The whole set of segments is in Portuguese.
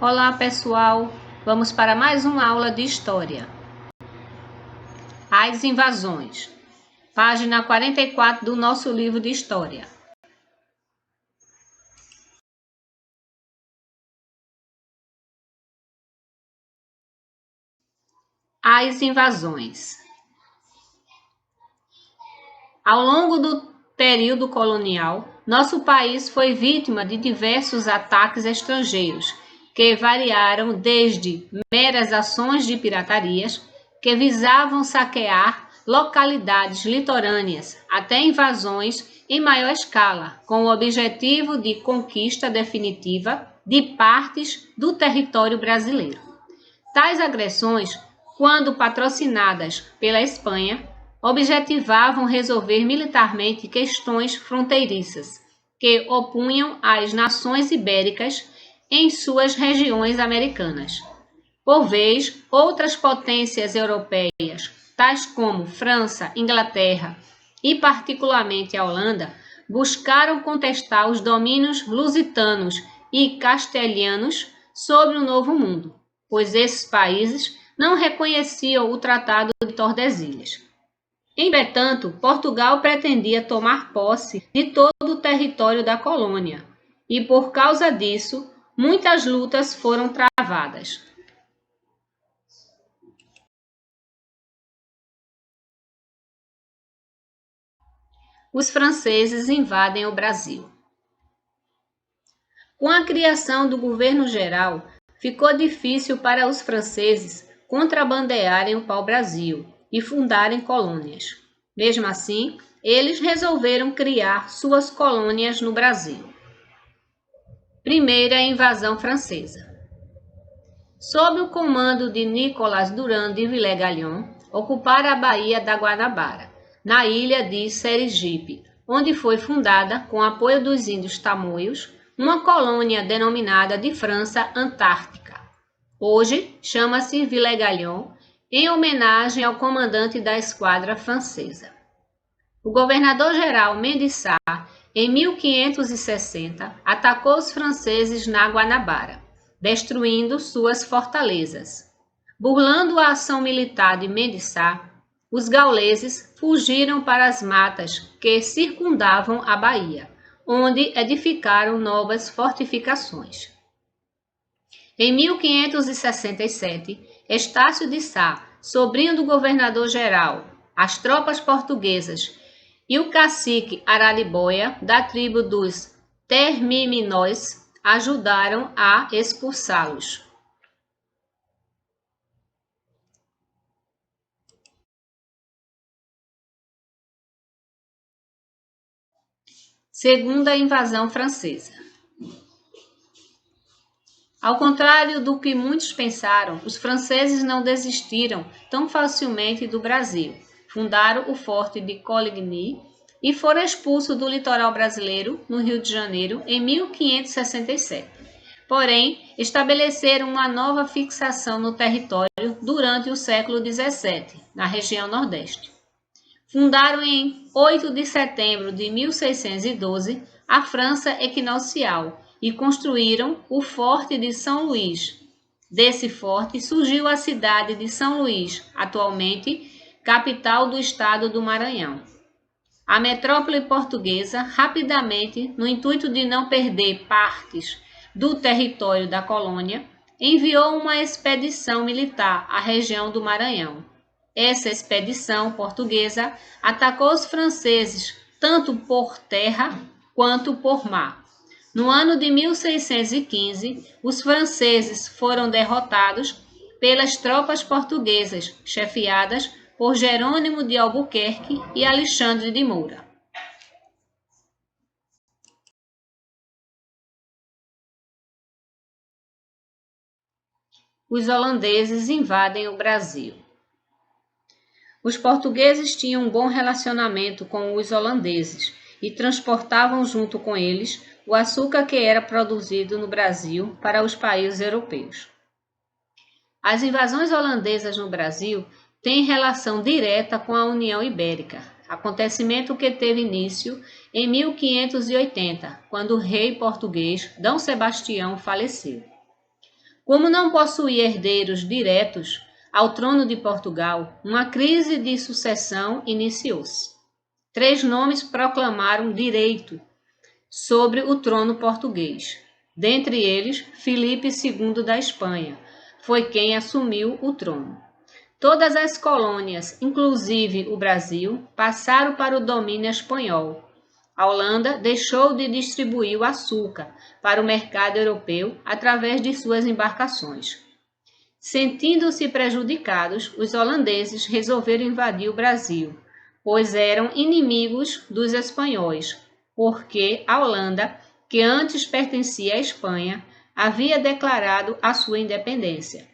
Olá pessoal, vamos para mais uma aula de História. As invasões, página 44 do nosso livro de História. As invasões. Ao longo do período colonial, nosso país foi vítima de diversos ataques estrangeiros, que variaram desde meras ações de piratarias, que visavam saquear localidades litorâneas, até invasões em maior escala, com o objetivo de conquista definitiva de partes do território brasileiro. Tais agressões, quando patrocinadas pela Espanha, objetivavam resolver militarmente questões fronteiriças que opunham as nações ibéricas em suas regiões americanas. Por vez, outras potências europeias, tais como França, Inglaterra e particularmente a Holanda, buscaram contestar os domínios lusitanos e castelhanos sobre o Novo Mundo, pois esses países não reconheciam o Tratado de Tordesilhas. Entretanto, Portugal pretendia tomar posse de todo o território da colônia, e por causa disso, muitas lutas foram travadas. Os franceses invadem o Brasil. Com a criação do governo geral, ficou difícil para os franceses contrabandearem o pau-brasil e fundarem colônias. Mesmo assim, eles resolveram criar suas colônias no Brasil. Primeira invasão francesa. Sob o comando de Nicolas Durand de Villers-Gagnon, ocuparam a Baía da Guanabara, na ilha de Sergipe, onde foi fundada, com apoio dos índios tamoios, uma colônia denominada de França Antártica. Hoje chama-se Villers-Gagnon, em homenagem ao comandante da esquadra francesa. O governador-geral Mendes Sarr, em 1560, atacou os franceses na Guanabara, destruindo suas fortalezas. Burlando a ação militar de Mendes Sarr, os gauleses fugiram para as matas que circundavam a baía, onde edificaram novas fortificações. Em 1567, Estácio de Sá, sobrinho do governador-geral, as tropas portuguesas e o cacique Araribóia, da tribo dos Termiminóis, ajudaram a expulsá-los. Segunda invasão francesa. Ao contrário do que muitos pensaram, os franceses não desistiram tão facilmente do Brasil. Fundaram o Forte de Coligny e foram expulsos do litoral brasileiro, no Rio de Janeiro, em 1567. Porém, estabeleceram uma nova fixação no território durante o século XVII, na região Nordeste. Fundaram em 8 de setembro de 1612 a França Equinocial e construíram o Forte de São Luís. Desse forte surgiu a cidade de São Luís, atualmente capital do estado do Maranhão. A metrópole portuguesa, rapidamente, no intuito de não perder partes do território da colônia, enviou uma expedição militar à região do Maranhão. Essa expedição portuguesa atacou os franceses tanto por terra quanto por mar. No ano de 1615, os franceses foram derrotados pelas tropas portuguesas, chefiadas por Jerônimo de Albuquerque e Alexandre de Moura. Os holandeses invadem o Brasil. Os portugueses tinham um bom relacionamento com os holandeses e transportavam junto com eles o açúcar que era produzido no Brasil para os países europeus. As invasões holandesas no Brasil têm relação direta com a União Ibérica, acontecimento que teve início em 1580, quando o rei português D. Sebastião faleceu. Como não possuía herdeiros diretos ao trono de Portugal, uma crise de sucessão iniciou-se. 3 nomes proclamaram direito sobre o trono português. Dentre eles, Filipe II da Espanha foi quem assumiu o trono. Todas as colônias, inclusive o Brasil, passaram para o domínio espanhol. A Holanda deixou de distribuir o açúcar para o mercado europeu através de suas embarcações. Sentindo-se prejudicados, os holandeses resolveram invadir o Brasil, pois eram inimigos dos espanhóis, porque a Holanda, que antes pertencia à Espanha, havia declarado a sua independência.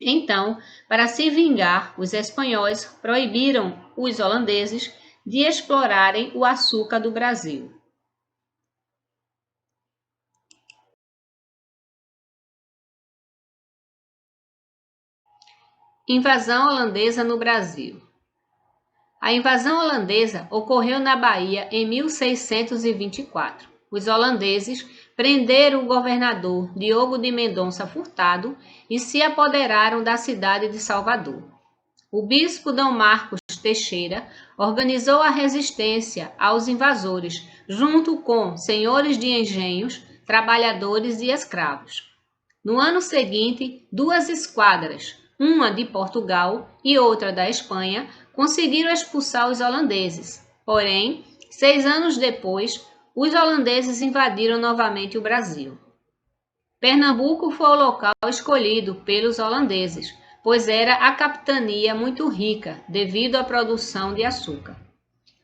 Então, para se vingar, os espanhóis proibiram os holandeses de explorarem o açúcar do Brasil. Invasão holandesa no Brasil. A invasão holandesa ocorreu na Bahia em 1624. Os holandeses prenderam o governador Diogo de Mendonça Furtado e se apoderaram da cidade de Salvador. O bispo D. Marcos Teixeira organizou a resistência aos invasores, junto com senhores de engenhos, trabalhadores e escravos. No ano seguinte, 2 esquadras, uma de Portugal e outra da Espanha, conseguiram expulsar os holandeses. Porém, 6 anos depois, os holandeses invadiram novamente o Brasil. Pernambuco foi o local escolhido pelos holandeses, pois era a capitania muito rica devido à produção de açúcar.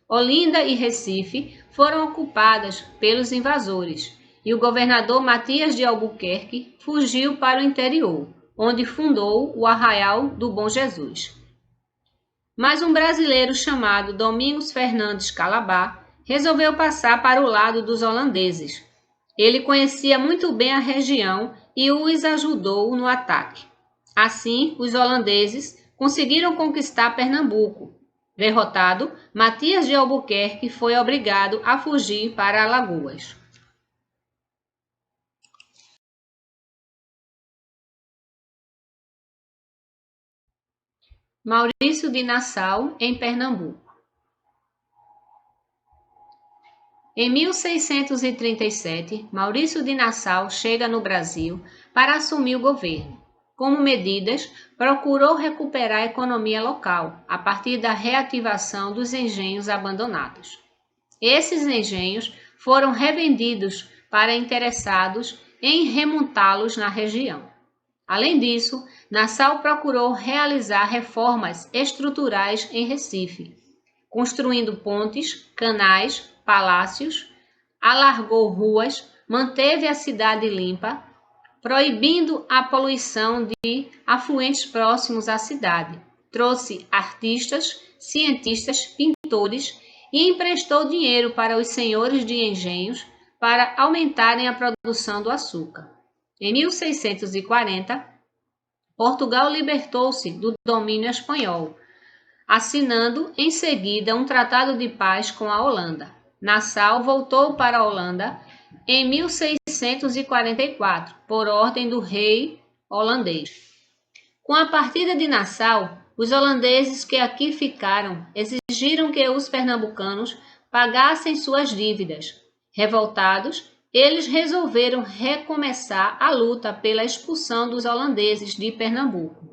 Olinda e Recife foram ocupadas pelos invasores e o governador Matias de Albuquerque fugiu para o interior, onde fundou o Arraial do Bom Jesus. Mas um brasileiro chamado Domingos Fernandes Calabar resolveu passar para o lado dos holandeses. Ele conhecia muito bem a região e os ajudou no ataque. Assim, os holandeses conseguiram conquistar Pernambuco. Derrotado, Matias de Albuquerque foi obrigado a fugir para Alagoas. Maurício de Nassau, em Pernambuco. Em 1637, Maurício de Nassau chega no Brasil para assumir o governo. Como medidas, procurou recuperar a economia local, a partir da reativação dos engenhos abandonados. Esses engenhos foram revendidos para interessados em remontá-los na região. Além disso, Nassau procurou realizar reformas estruturais em Recife, construindo pontes, canais, palácios, alargou ruas, manteve a cidade limpa, proibindo a poluição de afluentes próximos à cidade. Trouxe artistas, cientistas, pintores e emprestou dinheiro para os senhores de engenhos para aumentarem a produção do açúcar. Em 1640, Portugal libertou-se do domínio espanhol, assinando em seguida um tratado de paz com a Holanda. Nassau voltou para a Holanda em 1644, por ordem do rei holandês. Com a partida de Nassau, os holandeses que aqui ficaram exigiram que os pernambucanos pagassem suas dívidas. Revoltados, eles resolveram recomeçar a luta pela expulsão dos holandeses de Pernambuco.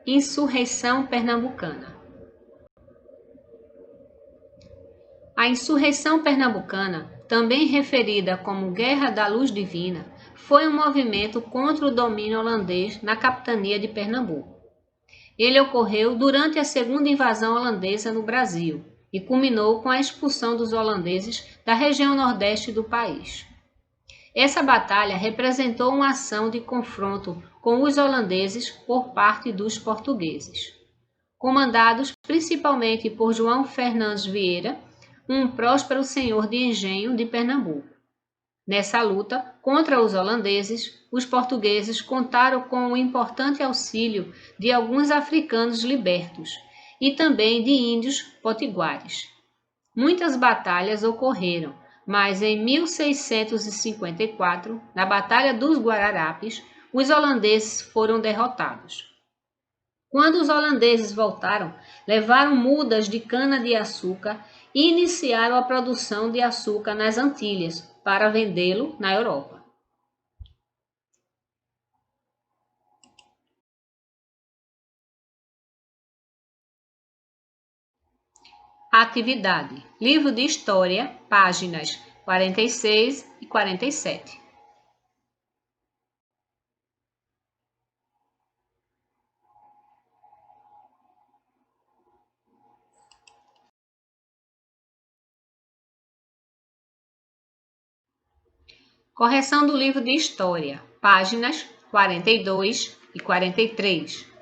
Insurreição Pernambucana. A insurreição pernambucana, também referida como Guerra da Luz Divina, foi um movimento contra o domínio holandês na capitania de Pernambuco. Ele ocorreu durante a segunda invasão holandesa no Brasil e culminou com a expulsão dos holandeses da região nordeste do país. Essa batalha representou uma ação de confronto com os holandeses por parte dos portugueses, comandados principalmente por João Fernandes Vieira, um próspero senhor de engenho de Pernambuco. Nessa luta contra os holandeses, os portugueses contaram com o importante auxílio de alguns africanos libertos e também de índios potiguares. Muitas batalhas ocorreram, mas em 1654, na Batalha dos Guararapes, os holandeses foram derrotados. Quando os holandeses voltaram, levaram mudas de cana-de-açúcar e iniciaram a produção de açúcar nas Antilhas para vendê-lo na Europa. Atividade: Livro de História, páginas 46 e 47. Correção do livro de História, páginas 42 e 43.